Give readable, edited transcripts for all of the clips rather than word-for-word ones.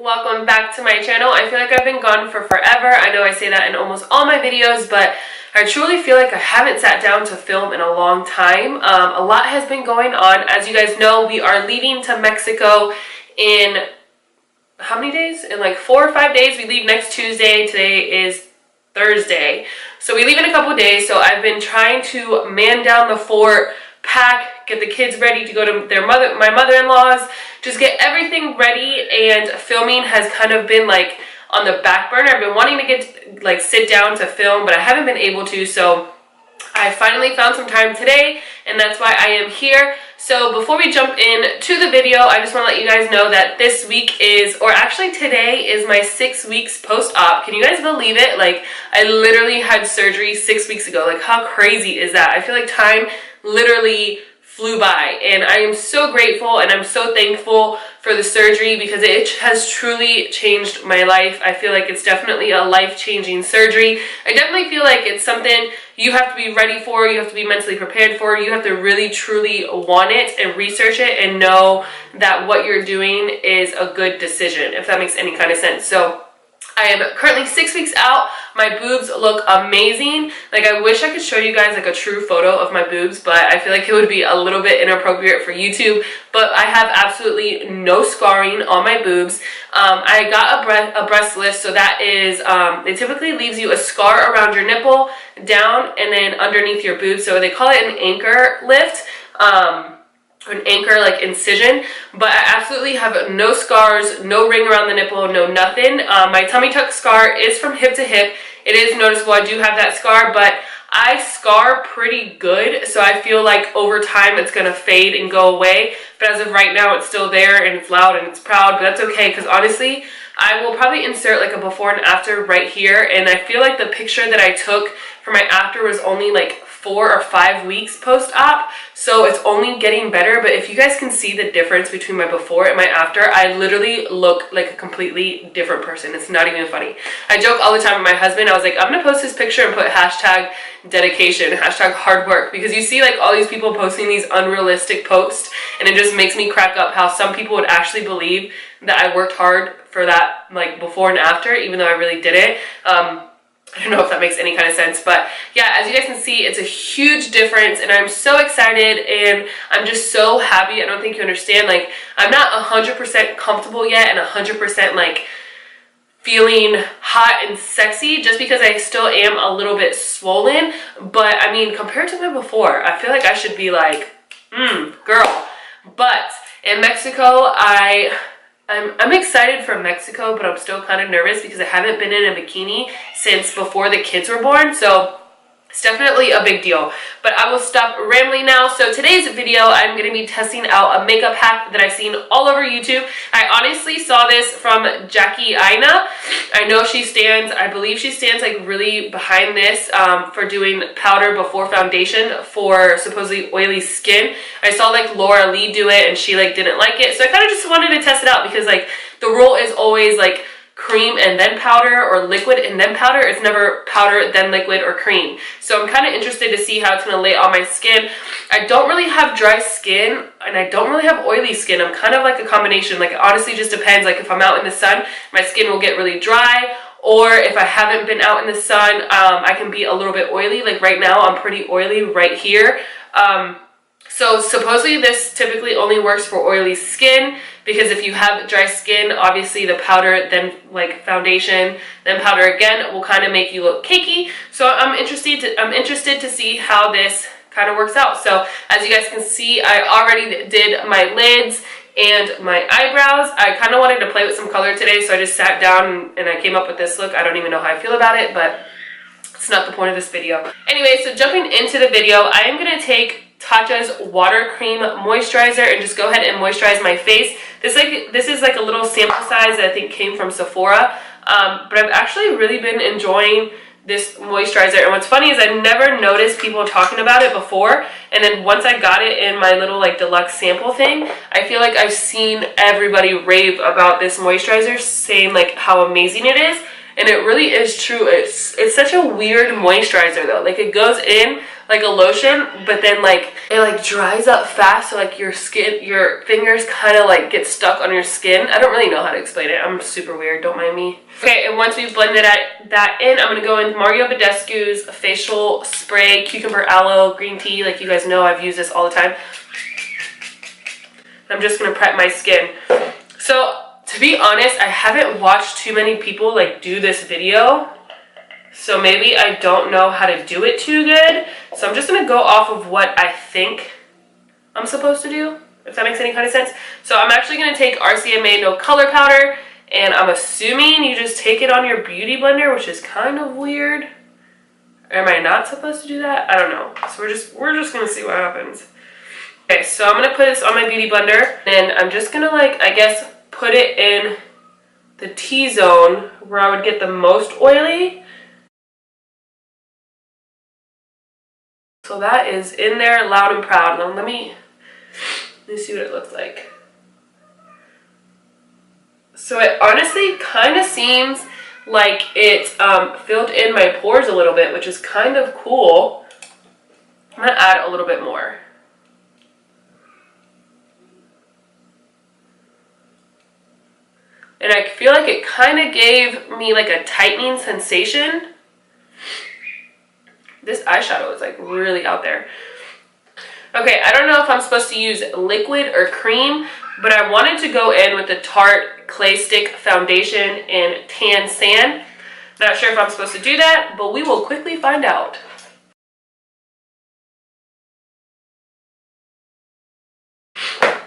welcome back to my channel. I feel like I've been gone for forever. I know I say that in almost all my videos, but I truly feel like I haven't sat down to film in a long time. A lot has been going on. As you guys know, we are leaving to Mexico in how many days? In like 4 or 5 days. We leave next Tuesday. Today is Thursday. So we leave in a couple days. So I've been trying to man down the fort, pack, get the kids ready to go to my mother-in-law's, just get everything ready, and filming has kind of been like on the back burner. I've been wanting to get like sit down to film, but I haven't been able to, so I finally found some time today, and that's why I am here. So before we jump into the video, I just want to let you guys know that this week is, or actually today is my 6 weeks post-op. Can you guys believe it? Like, I literally had surgery 6 weeks ago. Like, how crazy is that? I feel like time literally flew by, and I am so grateful and I'm so thankful for the surgery because it has truly changed my life. I feel like it's definitely a life-changing surgery. I definitely feel like it's something you have to be ready for, you have to be mentally prepared for, you have to really truly want it and research it and know that what you're doing is a good decision, if that makes any kind of sense. So I am currently 6 weeks out. My boobs look amazing. Like, I wish I could show you guys like a true photo of my boobs, but I feel like it would be a little bit inappropriate for YouTube. But I have absolutely no scarring on my boobs. I got a breast lift, so that is, it typically leaves you a scar around your nipple, down, and then underneath your boob. So they call it an anchor lift. An anchor like incision, but I absolutely have no scars, no ring around the nipple, no nothing. My tummy tuck scar is from hip to hip. It is noticeable. I do have that scar, but I scar pretty good, so I feel like over time it's gonna fade and go away. But as of right now, it's still there and it's loud and it's proud, but that's okay, because honestly, I will probably insert like a before and after right here, and I feel like the picture that I took for my after was only like 4 or 5 weeks post-op, so it's only getting better. But if you guys can see the difference between my before and my after, I literally look like a completely different person. It's not even funny. I joke all the time with my husband. I was like, I'm gonna post this picture and put hashtag dedication, hashtag hard work, because you see like all these people posting these unrealistic posts, and it just makes me crack up how some people would actually believe that I worked hard for that like before and after, even though I really didn't. I don't know if that makes any kind of sense, but yeah, as you guys can see, it's a huge difference, and I'm so excited, and I'm just so happy. I don't think you understand. Like, I'm not 100% comfortable yet and 100% like feeling hot and sexy, just because I still am a little bit swollen. But I mean, compared to my before, I feel like I should be like, girl. But in Mexico, I'm excited for Mexico, but I'm still kind of nervous because I haven't been in a bikini since before the kids were born, so it's definitely a big deal. But I will stop rambling now. So today's video, I'm going to be testing out a makeup hack that I've seen all over YouTube. I honestly saw this from Jackie Aina. I know she stands, I believe she stands like really behind this for doing powder before foundation for supposedly oily skin. I saw like Laura Lee do it and she like didn't like it. So I kind of just wanted to test it out because like the rule is always like cream and then powder, or liquid and then powder. It's never powder then liquid or cream. So I'm kind of interested to see how it's going to lay on my skin. I don't really have dry skin and I don't really have oily skin. I'm kind of like a combination. Like, it honestly just depends. Like, if I'm out in the sun, my skin will get really dry, or if I haven't been out in the sun, I can be a little bit oily. Like right now, I'm pretty oily right here. So supposedly this typically only works for oily skin, because if you have dry skin, obviously the powder, then like foundation, then powder again will kind of make you look cakey. So I'm interested to see how this kind of works out. So as you guys can see, I already did my lids and my eyebrows. I kind of wanted to play with some color today, so I just sat down and I came up with this look. I don't even know how I feel about it, but it's not the point of this video. Anyway, so jumping into the video, I am going to take Tatcha's Water Cream Moisturizer and just go ahead and moisturize my face. This is like a little sample size that I think came from Sephora, but I've actually really been enjoying this moisturizer. And what's funny is I never noticed people talking about it before, and then once I got it in my little like deluxe sample thing, I feel like I've seen everybody rave about this moisturizer, saying like how amazing it is. And it really is true. It's such a weird moisturizer though. Like, it goes in like a lotion, but then like it like dries up fast, so like your skin, your fingers kind of like get stuck on your skin. I don't really know how to explain it. I'm super weird, don't mind me. Okay, and once we've blended that in, I'm gonna go in Mario Badescu's facial spray, cucumber aloe green tea. Like you guys know, I've used this all the time. I'm just gonna prep my skin. So to be honest, I haven't watched too many people like do this video, so maybe I don't know how to do it too good. So I'm just gonna go off of what I think I'm supposed to do, if that makes any kind of sense. So I'm actually gonna take RCMA No Color Powder, and I'm assuming you just take it on your beauty blender, which is kind of weird. Am I not supposed to do that? I don't know. So we're just gonna see what happens. Okay, so I'm gonna put this on my beauty blender, and I'm just gonna like, I guess, put it in the T-zone where I would get the most oily. So that is in there loud and proud. Now let me see what it looks like. So it honestly kind of seems like it filled in my pores a little bit, which is kind of cool. I'm gonna add a little bit more. And I feel like it kind of gave me like a tightening sensation. This eyeshadow is like really out there. Okay, I don't know if I'm supposed to use liquid or cream, but I wanted to go in with the Tarte Clay Stick Foundation in Tan Sand. Not sure if I'm supposed to do that, but we will quickly find out.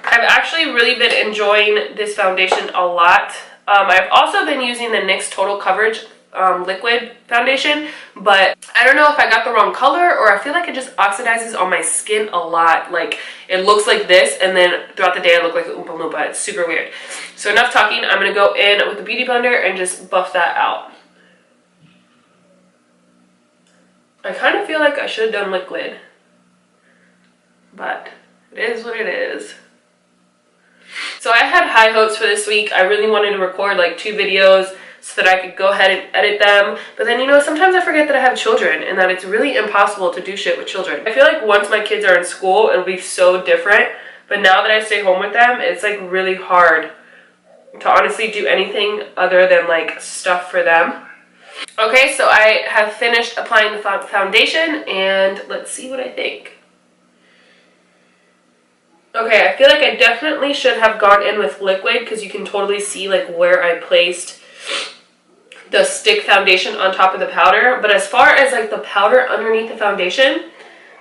I've actually really been enjoying this foundation a lot. I've also been using the NYX Total Coverage liquid foundation, but I don't know if I got the wrong color, or I feel like it just oxidizes on my skin a lot. Like it looks like this, and then throughout the day I look like an Oompa Loompa. It's super weird. So enough talking, I'm gonna go in with the beauty blender and just buff that out. I kind of feel like I should have done liquid, but it is what it is. So I had high hopes for this week. I really wanted to record like 2 videos so that I could go ahead and edit them. But then, you know, sometimes I forget that I have children and that it's really impossible to do shit with children. I feel like once my kids are in school, it'll be so different. But now that I stay home with them, it's like really hard to honestly do anything other than like stuff for them. Okay, so I have finished applying the foundation, and let's see what I think. Okay, I feel like I definitely should have gone in with liquid, because you can totally see like where I placed the stick foundation on top of the powder. But as far as like the powder underneath the foundation,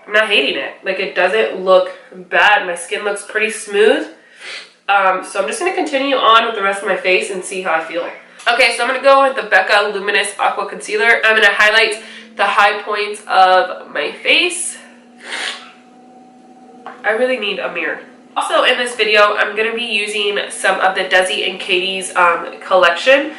I'm not hating it. Like it doesn't look bad. My skin looks pretty smooth. So I'm just going to continue on with the rest of my face and see how I feel. Okay, so I'm going to go with the Becca Luminous Aqua Concealer. I'm going to highlight the high points of my face. I really need a mirror. Also in this video, I'm going to be using some of the DesixKaty's collection.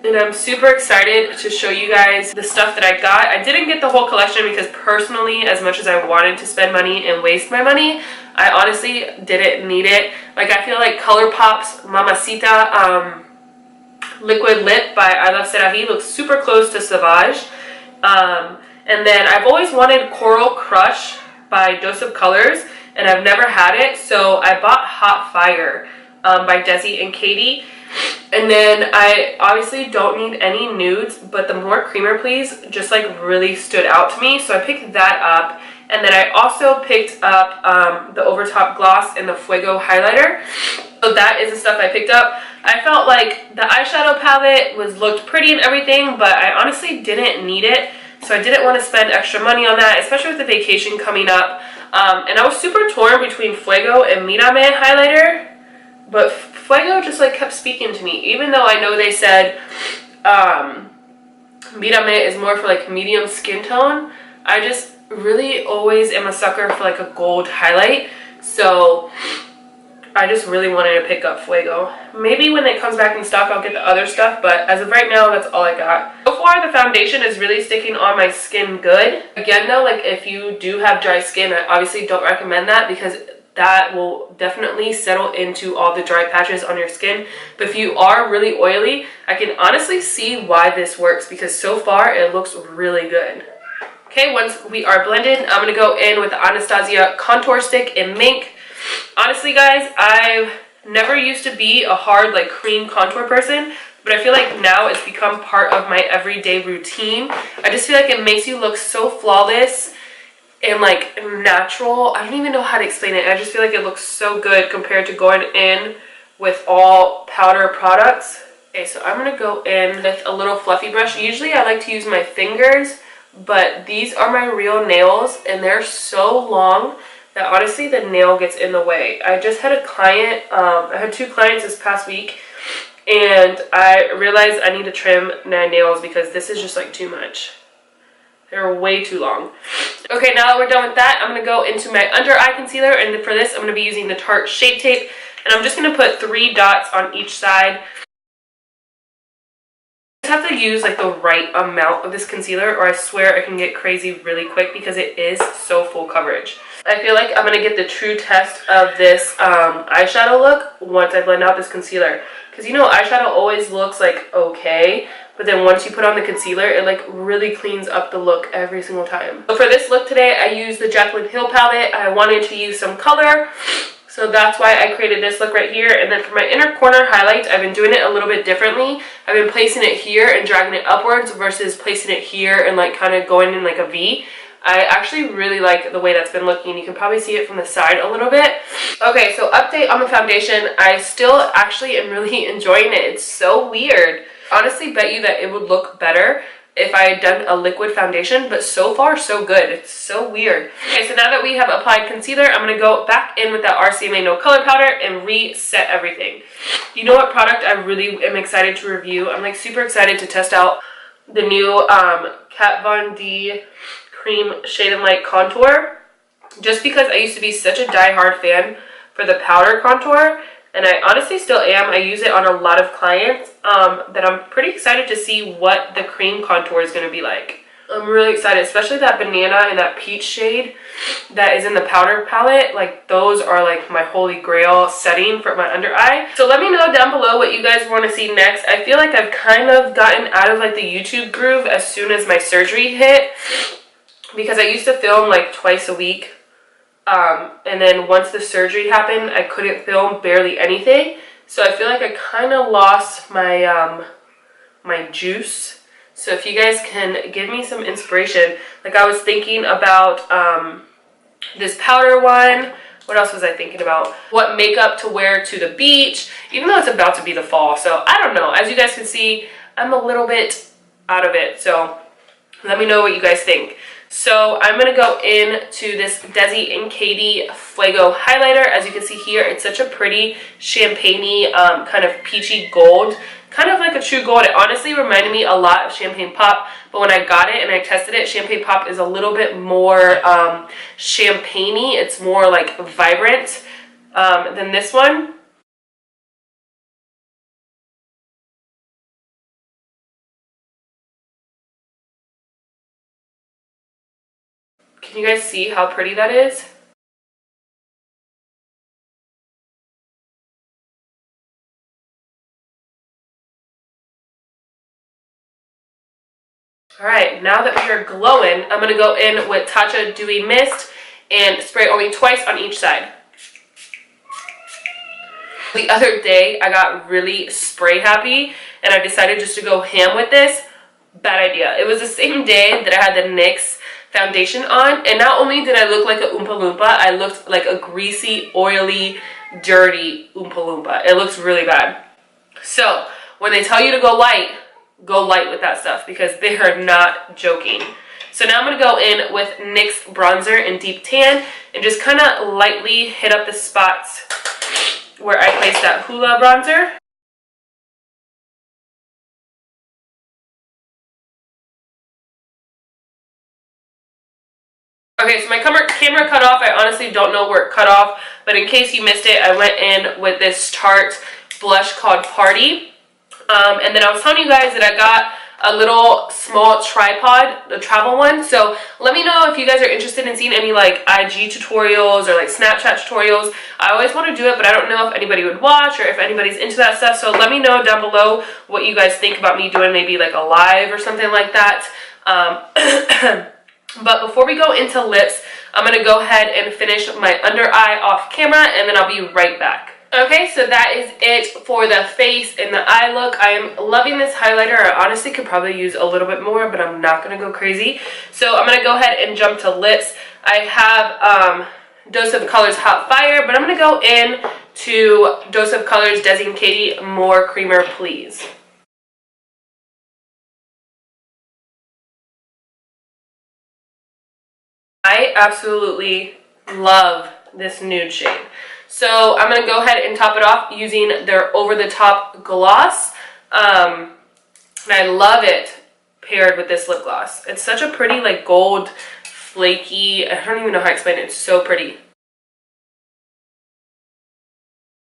And I'm super excited to show you guys the stuff that I got. I didn't get the whole collection because personally, as much as I wanted to spend money and waste my money, I honestly didn't need it. Like I feel like ColourPop's Mamacita Liquid Lip by I Love Serahi looks super close to Sauvage. And then I've always wanted Coral Crush by Dose of Colors, and I've never had it, so I bought Hot Fire by DesixKaty. And then I obviously don't need any nudes, but the More Creamer Please just like really stood out to me, so I picked that up. And then I also picked up the Overtop Gloss and the Fuego Highlighter. So that is the stuff I picked up. I felt like the eyeshadow palette looked pretty and everything, but I honestly didn't need it. So I didn't want to spend extra money on that, especially with the vacation coming up. And I was super torn between Fuego and Mírame highlighter, but Fuego just like kept speaking to me, even though I know they said Mírame is more for like medium skin tone. I just really always am a sucker for like a gold highlight, so I just really wanted to pick up Fuego. Maybe when it comes back in stock I'll get the other stuff, but as of right now that's all I got. So far the foundation is really sticking on my skin good. Again though, like if you do have dry skin, I obviously don't recommend that because that will definitely settle into all the dry patches on your skin. But if you are really oily, I can honestly see why this works because so far it looks really good. Okay, once we are blended, I'm going to go in with the Anastasia contour stick in Mink. Honestly, guys, I've never used to be a hard, like, cream contour person, but I feel like now it's become part of my everyday routine. I just feel like it makes you look so flawless and, like, natural. I don't even know how to explain it. I just feel like it looks so good compared to going in with all powder products. Okay, so I'm going to go in with a little fluffy brush. Usually I like to use my fingers, but these are my real nails, and they're so long that honestly the nail gets in the way. I just had a client, I had 2 clients this past week, and I realized I need to trim my nails because this is just like too much. They're way too long. Okay, now that we're done with that, I'm going to go into my under eye concealer, and for this I'm going to be using the Tarte Shape Tape, and I'm just going to put 3 dots on each side. Have to use like the right amount of this concealer, or I swear I can get crazy really quick because it is so full coverage. I feel like I'm going to get the true test of this eyeshadow look once I blend out this concealer. Because you know, eyeshadow always looks like okay, but then once you put on the concealer, it like really cleans up the look every single time. So for this look today, I used the Jaclyn Hill palette. I wanted to use some color, so that's why I created this look right here. And then for my inner corner highlights, I've been doing it a little bit differently. I've been placing it here and dragging it upwards versus placing it here and like kind of going in like a V. I actually really like the way that's been looking. You can probably see it from the side a little bit. Okay, so update on the foundation. I still actually am really enjoying it. It's so weird. Honestly, bet you that it would look better if I had done a liquid foundation, but so far so good. It's so weird. Okay, so now that we have applied concealer, I'm going to go back in with that RCMA No Color Powder and reset everything. You know what product I really am excited to review? I'm like super excited to test out the new Kat Von D Cream Shade and Light Contour, just because I used to be such a die-hard fan for the powder contour, and I honestly still am. I use it on a lot of clients, that I'm pretty excited to see what the cream contour is going to be like. I'm really excited, especially that banana and that peach shade that is in the powder palette. Like, those are like my holy grail setting for my under eye. So let me know down below what you guys want to see next. I feel like I've kind of gotten out of like the YouTube groove as soon as my surgery hit, because I used to film like twice a week. And then once the surgery happened, I couldn't film barely anything. So I feel like I kind of lost my my juice. So if you guys can give me some inspiration, like I was thinking about this powder one. What else was I thinking about? What makeup to wear to the beach, even though it's about to be the fall. So I don't know. As you guys can see, I'm a little bit out of it. So let me know what you guys think. So I'm going to go into this DesixKaty Fuego highlighter. As you can see here, it's such a pretty champagne-y kind of peachy gold. Kind of like a true gold. It honestly reminded me a lot of Champagne Pop, but when I got it and I tested it, Champagne Pop is a little bit more champagne-y. It's more like vibrant than this one. Can you guys see how pretty that is? Alright, now that we are glowing, I'm going to go in with Tatcha Dewy Mist and spray only twice on each side. The other day, I got really spray happy and I decided just to go ham with this. Bad idea. It was the same day that I had the NYX foundation on, and not only did I look like a Oompa Loompa, I looked like a greasy, oily, dirty Oompa Loompa. It looks really bad. So when they tell you to go light with that stuff, because they are not joking. So now I'm going to go in with NYX bronzer in Deep Tan and just kind of lightly hit up the spots where I placed that Hoola bronzer. Okay, so my camera cut off. I honestly don't know where it cut off, but in case you missed it, I went in with this Tarte blush called Party. And then I was telling you guys that I got a little small tripod, the travel one. So let me know if you guys are interested in seeing any like IG tutorials or like Snapchat tutorials. I always want to do it, but I don't know if anybody would watch or if anybody's into that stuff. So let me know down below what you guys think about me doing maybe like a live or something like that. But before we go into lips, I'm going to go ahead and finish my under eye off camera, and then I'll be right back. Okay, so that is it for the face and the eye look. I am loving this highlighter. I honestly could probably use a little bit more, but I'm not going to go crazy. So I'm going to go ahead and jump to lips. I have Dose of Colors Hot Fire, but I'm going to go in to Dose of Colors DesixKaty More Creamer Please. I absolutely love this nude shade. So I'm going to go ahead and top it off using their over-the-top gloss. And I love it paired with this lip gloss. It's such a pretty, like, gold, flaky, I don't even know how to explain it. It's so pretty.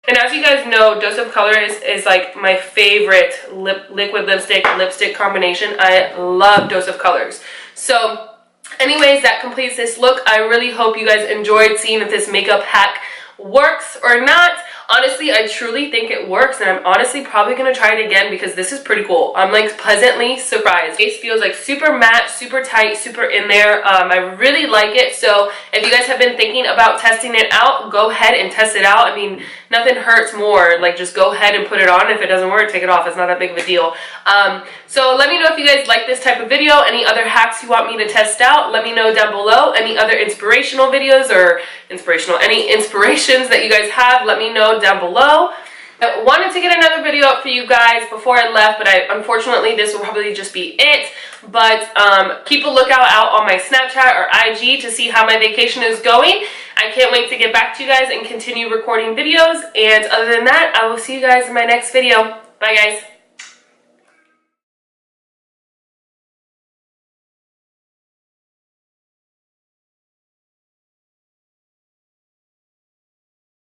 And as you guys know, Dose of Colors is like my favorite liquid lipstick combination. I love Dose of Colors. So anyways, that completes this look. I really hope you guys enjoyed seeing if this makeup hack works or not. Honestly, I truly think it works, and I'm honestly probably going to try it again because this is pretty cool. I'm like pleasantly surprised. Face feels like super matte, super tight, super in there. I really like it. So if you guys have been thinking about testing it out, go ahead and test it out. I mean, nothing hurts more. Like, just go ahead and put it on. If it doesn't work, take it off. It's not that big of a deal. So let me know if you guys like this type of video. Any other hacks you want me to test out, let me know down below. Any other inspirational videos or any inspirations that you guys have, let me know down below. I wanted to get another video up for you guys before I left, but unfortunately this will probably just be it. But keep a lookout out on my Snapchat or IG to see how my vacation is going. I can't wait to get back to you guys and continue recording videos. And other than that, I will see you guys in my next video. Bye guys.